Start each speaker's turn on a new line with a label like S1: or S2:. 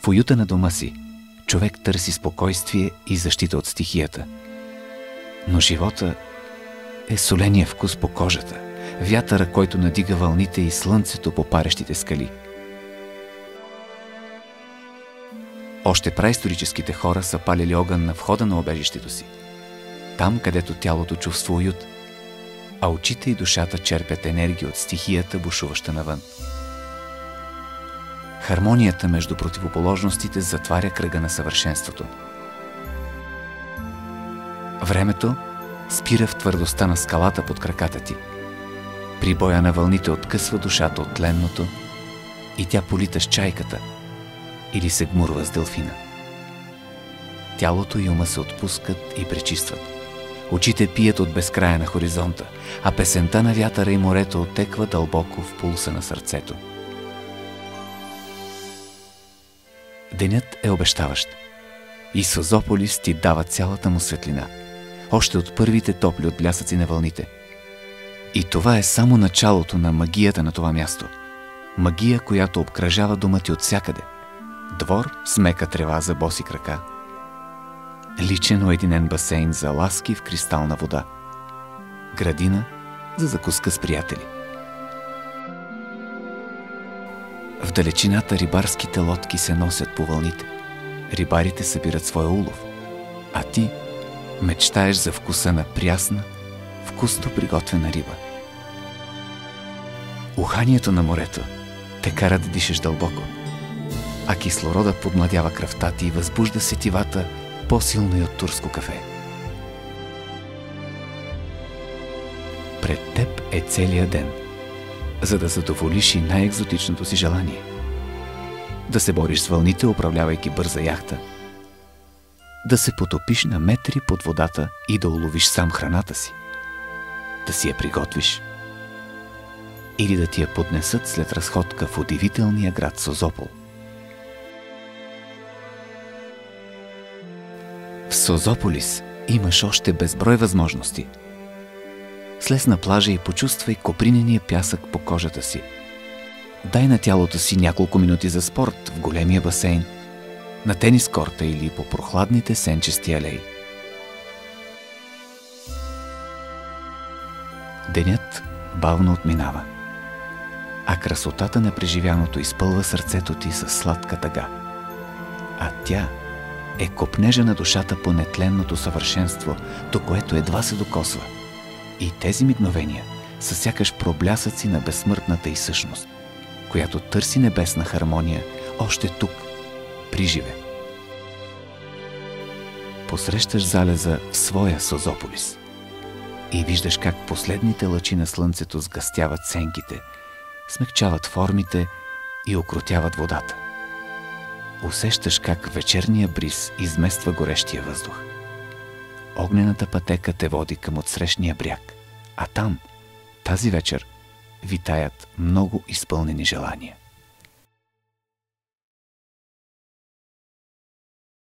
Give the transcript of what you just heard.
S1: В уюта на дома си човек търси спокойствие и защита от стихията. Но живота е соления вкус по кожата, вятъра, който надига вълните и слънцето по парещите скали. Още праисторическите хора са палили огън на входа на убежището си, там, където тялото чувства уют, а очите и душата черпят енергия от стихията, бушуваща навън. Хармонията между противоположностите затваря кръга на съвършенството. Времето спира в твърдостта на скалата под краката ти. Прибоя на вълните откъсва душата от тленното и тя полита с чайката или се гмурва с делфина. Тялото и ума се отпускат и пречистват. Очите пият от безкрая на хоризонта, а песента на вятъра и морето отеква дълбоко в пулса на сърцето. Денят е обещаващ и Созополис ти дава цялата му светлина, още от първите топли отблясъци на вълните. И това е само началото на магията на това място. Магия, която обкръжава дома ти отвсякъде. Двор с мека трева за боси крака. Личен уединен басейн за ласки в кристална вода. Градина за закуска с приятели. В далечината рибарските лодки се носят по вълните. Рибарите събират своя улов, а ти мечтаеш за вкуса на прясна, вкусно приготвена риба. Уханието на морето те кара да дишаш дълбоко, а кислородът подмладява кръвта ти и възбужда сетивата по-силно и от турско кафе. Пред теб е целият ден, за да задоволиш и най-екзотичното си желание. Да се бориш с вълните, управлявайки бърза яхта. Да се потопиш на метри под водата и да уловиш сам храната си. Да си я приготвиш. Или да ти я поднесат след разходка в удивителния град Созопол. В Созополис имаш още безброй възможности. Слез на плажа и почувствай копринения пясък по кожата си. Дай на тялото си няколко минути за спорт в големия басейн, на тенис корта или по прохладните сенчести алеи. Денят бавно отминава, а красотата на преживяното изпълва сърцето ти със сладка тъга. А тя е копнежа на душата по нетленното съвършенство, до което едва се докосва. И тези мигновения са сякаш проблясъци на безсмъртната й същност, която търси небесна хармония още тук, при живе. Посрещаш залеза в своя Созополис и виждаш как последните лъчи на слънцето сгъстяват сенките, смекчават формите и окротяват водата. Усещаш как вечерния бриз измества горещия въздух. Огнената пътека те води към отсрещния бряг, а там, тази вечер, витаят много изпълнени желания.